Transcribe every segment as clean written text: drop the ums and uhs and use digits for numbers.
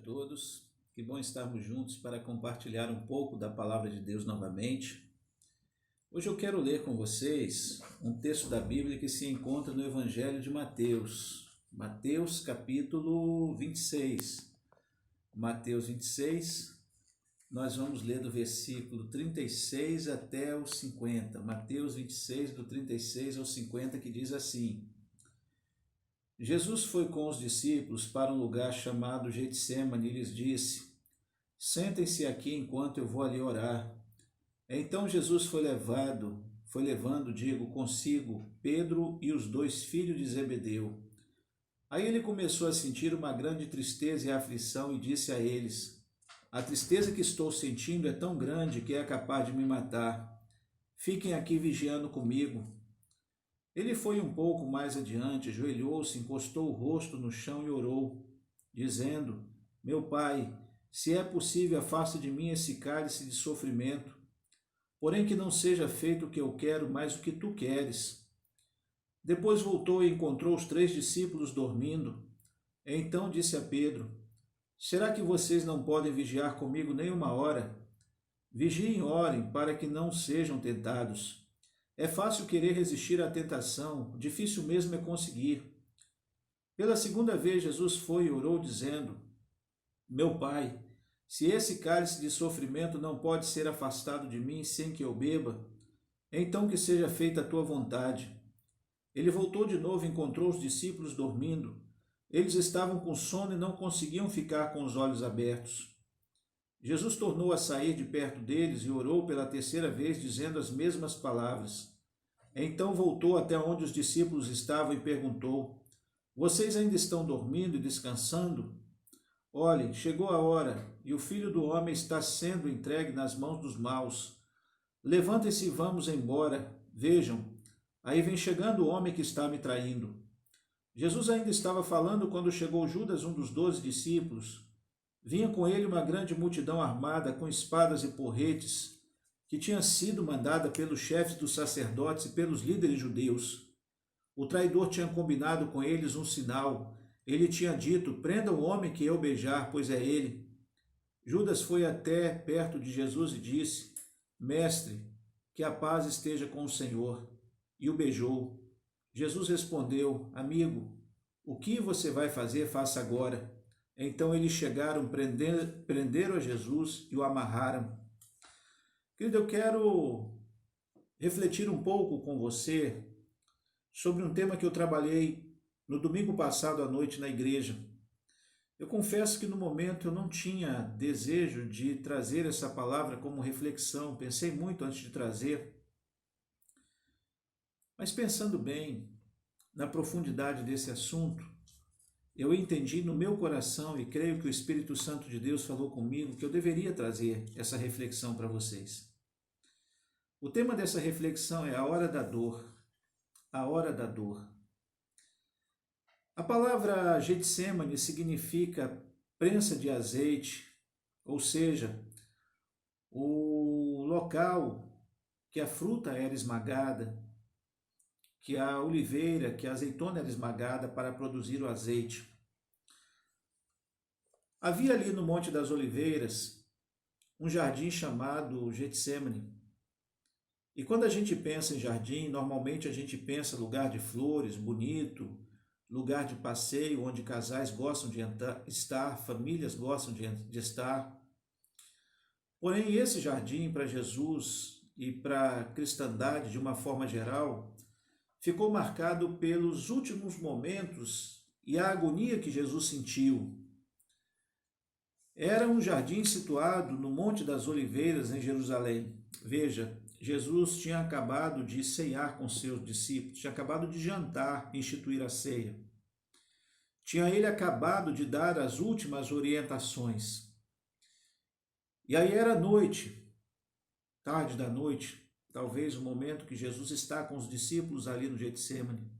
todos. Que bom estarmos juntos para compartilhar um pouco da palavra de Deus novamente. Hoje eu quero ler com vocês um texto da Bíblia que se encontra no Evangelho de Mateus. Mateus capítulo 26. Mateus 26, nós vamos ler do versículo 36 até o 50. Mateus 26, do 36 ao 50, que diz assim: Jesus foi com os discípulos para um lugar chamado Getsêmani e lhes disse: sentem-se aqui enquanto eu vou ali orar. Então Jesus foi levando, consigo Pedro e os dois filhos de Zebedeu. Aí ele começou a sentir uma grande tristeza e aflição e disse a eles: a tristeza que estou sentindo é tão grande que é capaz de me matar. Fiquem aqui vigiando comigo. Ele foi um pouco mais adiante, ajoelhou-se, encostou o rosto no chão e orou, dizendo: meu Pai, se é possível, afasta de mim esse cálice de sofrimento. Porém que não seja feito o que eu quero, mas o que tu queres. Depois voltou e encontrou os 3 discípulos dormindo. Então disse a Pedro: será que vocês não podem vigiar comigo nem uma hora? Vigiem e orem para que não sejam tentados. É fácil querer resistir à tentação, difícil mesmo é conseguir. Pela segunda vez Jesus foi e orou dizendo: meu Pai, se esse cálice de sofrimento não pode ser afastado de mim sem que eu beba, então que seja feita a tua vontade. Ele voltou de novo e encontrou os discípulos dormindo. Eles estavam com sono e não conseguiam ficar com os olhos abertos. Jesus tornou a sair de perto deles e orou pela terceira vez, dizendo as mesmas palavras. Então voltou até onde os discípulos estavam e perguntou: vocês ainda estão dormindo e descansando? Olhem, chegou a hora, e o Filho do Homem está sendo entregue nas mãos dos maus. Levantem-se e vamos embora. Vejam, aí vem chegando o homem que está me traindo. Jesus ainda estava falando quando chegou Judas, um dos 12 discípulos. Vinha com ele uma grande multidão armada com espadas e porretes, que tinha sido mandada pelos chefes dos sacerdotes e pelos líderes judeus. O traidor tinha combinado com eles um sinal. Ele tinha dito: prenda o homem que eu beijar, pois é ele. Judas foi até perto de Jesus e disse: mestre, que a paz esteja com o Senhor. E o beijou. Jesus respondeu: amigo, o que você vai fazer, faça agora. Então eles chegaram, prenderam a Jesus e o amarraram. Querido, eu quero refletir um pouco com você sobre um tema que eu trabalhei no domingo passado à noite na igreja. Eu confesso que no momento eu não tinha desejo de trazer essa palavra como reflexão, pensei muito antes de trazer, mas pensando bem na profundidade desse assunto, eu entendi no meu coração e creio que o Espírito Santo de Deus falou comigo que eu deveria trazer essa reflexão para vocês. O tema dessa reflexão é a hora da dor. A hora da dor. A palavra Getsêmani significa prensa de azeite, ou seja, o local que a fruta era esmagada, que a oliveira, que a azeitona era esmagada para produzir o azeite. Havia ali no Monte das Oliveiras um jardim chamado Getsêmani. E quando a gente pensa em jardim, normalmente a gente pensa lugar de flores, bonito, lugar de passeio onde casais gostam de estar, famílias gostam de estar. Porém, esse jardim para Jesus e para a cristandade de uma forma geral ficou marcado pelos últimos momentos e a agonia que Jesus sentiu. Era um jardim situado no Monte das Oliveiras, em Jerusalém. Veja, Jesus tinha acabado de ceiar com seus discípulos, tinha acabado de jantar, instituir a ceia. Tinha ele acabado de dar as últimas orientações. E aí era noite, tarde da noite, talvez o momento que Jesus está com os discípulos ali no Getsêmani.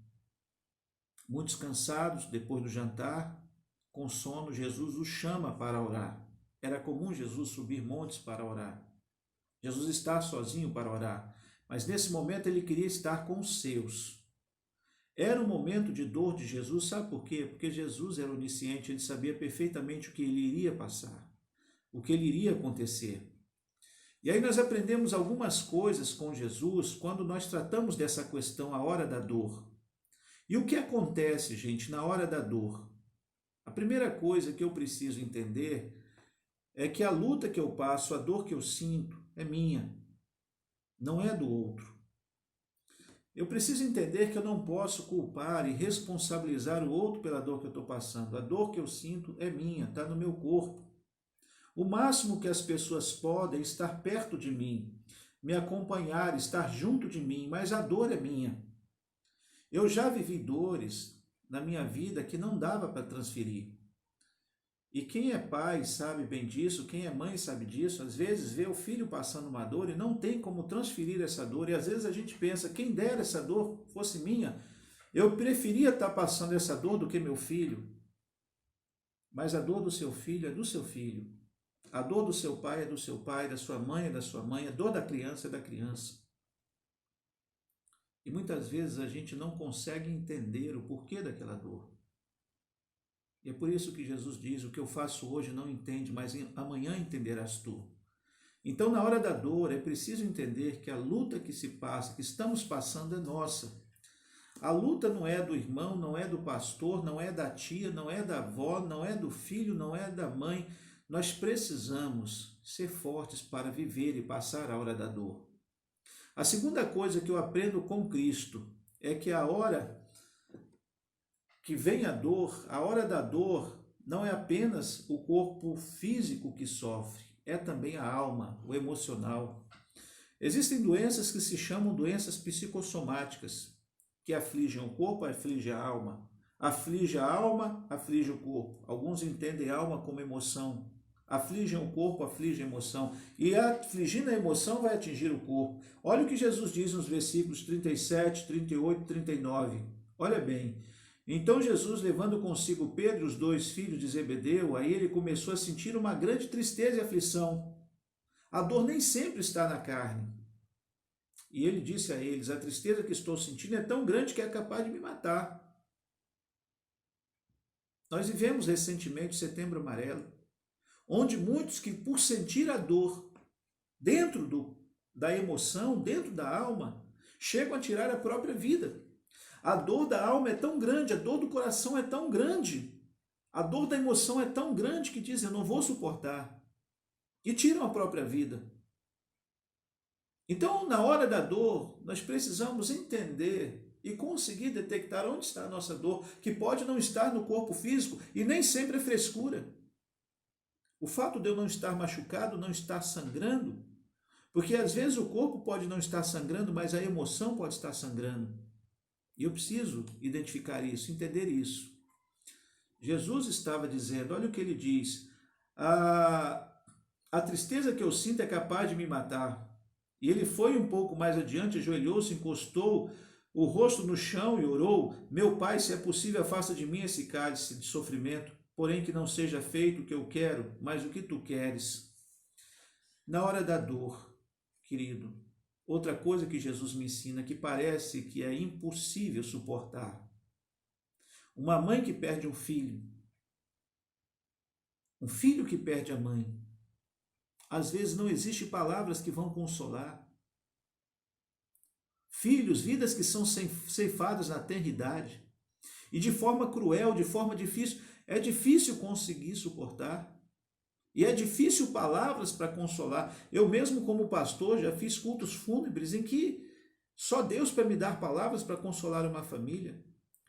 Muitos cansados, depois do jantar, com sono, Jesus os chama para orar. Era comum Jesus subir montes para orar. Jesus está sozinho para orar, mas nesse momento ele queria estar com os seus. Era um momento de dor de Jesus, sabe por quê? Porque Jesus era onisciente, ele sabia perfeitamente o que ele iria passar, o que ele iria acontecer. E aí nós aprendemos algumas coisas com Jesus quando nós tratamos dessa questão, a hora da dor. E o que acontece, gente, na hora da dor? A primeira coisa que eu preciso entender é que a luta que eu passo, a dor que eu sinto, é minha, não é do outro. Eu preciso entender que eu não posso culpar e responsabilizar o outro pela dor que eu estou passando. A dor que eu sinto é minha, está no meu corpo. O máximo que as pessoas podem é estar perto de mim, me acompanhar, estar junto de mim, mas a dor é minha. Eu já vivi dores na minha vida que não dava para transferir. E quem é pai sabe bem disso, quem é mãe sabe disso, às vezes vê o filho passando uma dor e não tem como transferir essa dor, e às vezes a gente pensa, quem dera essa dor fosse minha, eu preferia estar passando essa dor do que meu filho. Mas a dor do seu filho é do seu filho. A dor do seu pai é do seu pai, da sua mãe é da sua mãe, a dor da criança é da criança. E muitas vezes a gente não consegue entender o porquê daquela dor. E é por isso que Jesus diz, o que eu faço hoje não entende, mas amanhã entenderás tu. Então, na hora da dor, é preciso entender que a luta que se passa, que estamos passando, é nossa. A luta não é do irmão, não é do pastor, não é da tia, não é da avó, não é do filho, não é da mãe. Nós precisamos ser fortes para viver e passar a hora da dor. A segunda coisa que eu aprendo com Cristo é que a hora que vem a hora da dor, não é apenas o corpo físico que sofre, é também a alma, o emocional. Existem doenças que se chamam doenças psicossomáticas, que afligem o corpo, afligem a alma. Aflige a alma, aflige o corpo. Alguns entendem a alma como emoção. Afligem o corpo, afligem a emoção. E afligindo a emoção vai atingir o corpo. Olha o que Jesus diz nos versículos 37, 38 e 39. Olha bem. Então Jesus, levando consigo Pedro e os 2 filhos de Zebedeu, aí ele começou a sentir uma grande tristeza e aflição. A dor nem sempre está na carne. E ele disse a eles, a tristeza que estou sentindo é tão grande que é capaz de me matar. Nós vivemos recentemente o Setembro Amarelo, onde muitos que por sentir a dor dentro da emoção, dentro da alma, chegam a tirar a própria vida. A dor da alma é tão grande, a dor do coração é tão grande, a dor da emoção é tão grande que dizem, eu não vou suportar. E tiram a própria vida. Então, na hora da dor, nós precisamos entender e conseguir detectar onde está a nossa dor, que pode não estar no corpo físico e nem sempre é frescura. O fato de eu não estar machucado, não estar sangrando, porque às vezes o corpo pode não estar sangrando, mas a emoção pode estar sangrando. E eu preciso identificar isso, entender isso. Jesus estava dizendo, olha o que ele diz, a tristeza que eu sinto é capaz de me matar. E ele foi um pouco mais adiante, ajoelhou-se, encostou o rosto no chão e orou, meu Pai, se é possível, afasta de mim esse cálice de sofrimento, porém que não seja feito o que eu quero, mas o que tu queres. Na hora da dor, querido, outra coisa que Jesus me ensina que parece que é impossível suportar. Uma mãe que perde um filho que perde a mãe. Às vezes não existem palavras que vão consolar. Filhos, vidas que são ceifadas na tenra idade. E de forma cruel, de forma difícil. É difícil conseguir suportar. E é difícil palavras para consolar. Eu mesmo como pastor já fiz cultos fúnebres em que só Deus para me dar palavras para consolar uma família,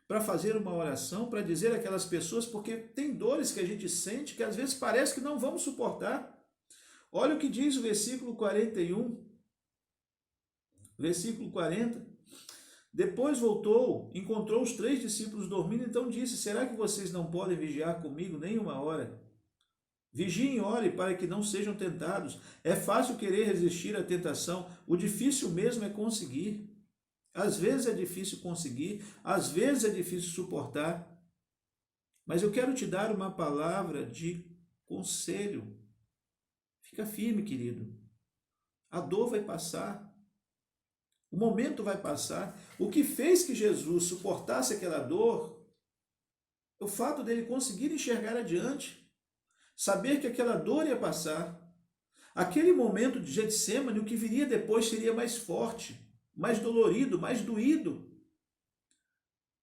para fazer uma oração, para dizer àquelas pessoas, porque tem dores que a gente sente que às vezes parece que não vamos suportar. Olha o que diz o versículo 41, versículo 40. Depois voltou, encontrou os 3 discípulos dormindo, então disse, será que vocês não podem vigiar comigo nem uma hora? Vigiem e orem para que não sejam tentados. É fácil querer resistir à tentação, o difícil mesmo é conseguir. Às vezes é difícil conseguir, às vezes é difícil suportar. Mas eu quero te dar uma palavra de conselho. Fica firme, querido. A dor vai passar. O momento vai passar. O que fez que Jesus suportasse aquela dor, o fato dele conseguir enxergar adiante, saber que aquela dor ia passar. Aquele momento de Getsêmani, o que viria depois seria mais forte, mais dolorido, mais doído.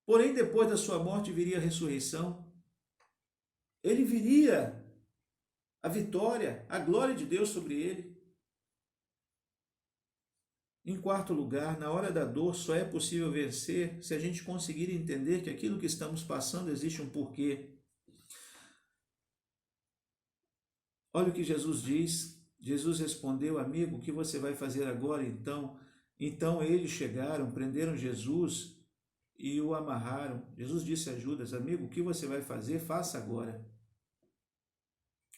Porém, depois da sua morte viria a ressurreição. Ele viria a vitória, a glória de Deus sobre ele. Em quarto lugar, na hora da dor, só é possível vencer se a gente conseguir entender que aquilo que estamos passando existe um porquê. Olha o que Jesus diz. Jesus respondeu: amigo, o que você vai fazer agora então? Então eles chegaram, prenderam Jesus e o amarraram. Jesus disse a Judas: amigo, o que você vai fazer? Faça agora.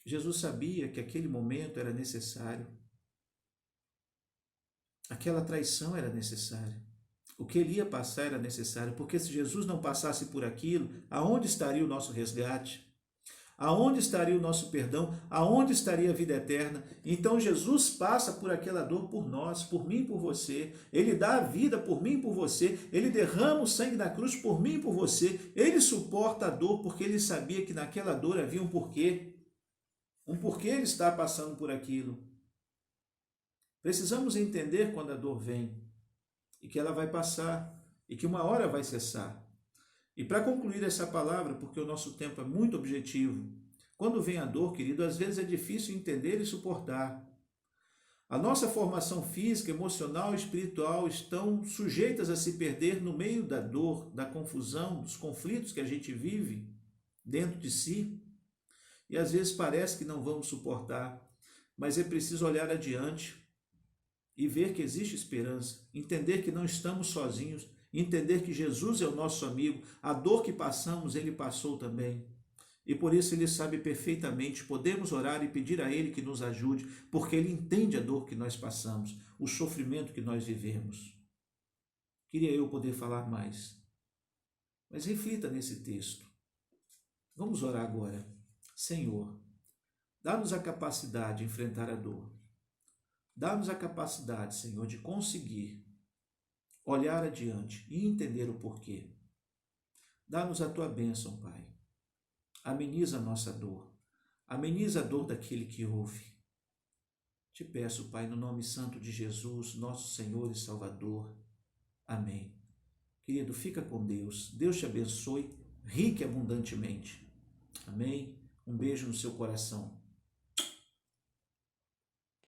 Jesus sabia que aquele momento era necessário. Aquela traição era necessária. O que ele ia passar era necessário, porque se Jesus não passasse por aquilo, aonde estaria o nosso resgate? Aonde estaria o nosso perdão? Aonde estaria a vida eterna? Então Jesus passa por aquela dor por nós, por mim e por você. Ele dá a vida por mim e por você. Ele derrama o sangue na cruz por mim e por você. Ele suporta a dor porque ele sabia que naquela dor havia um porquê. Um porquê ele está passando por aquilo. Precisamos entender quando a dor vem e que ela vai passar e que uma hora vai cessar. E para concluir essa palavra, porque o nosso tempo é muito objetivo, quando vem a dor, querido, às vezes é difícil entender e suportar. A nossa formação física, emocional e espiritual estão sujeitas a se perder no meio da dor, da confusão, dos conflitos que a gente vive dentro de si. E às vezes parece que não vamos suportar, mas é preciso olhar adiante e ver que existe esperança, entender que não estamos sozinhos, entender que Jesus é o nosso amigo, a dor que passamos, ele passou também. E por isso ele sabe perfeitamente, podemos orar e pedir a ele que nos ajude, porque ele entende a dor que nós passamos, o sofrimento que nós vivemos. Queria eu poder falar mais, mas reflita nesse texto. Vamos orar agora. Senhor, dá-nos a capacidade de enfrentar a dor. Dá-nos a capacidade, Senhor, de conseguir olhar adiante e entender o porquê. Dá-nos a tua bênção, Pai. Ameniza a nossa dor. Ameniza a dor daquele que ouve. Te peço, Pai, no nome santo de Jesus, nosso Senhor e Salvador. Amém. Querido, fica com Deus. Deus te abençoe rique e abundantemente. Amém. Um beijo no seu coração.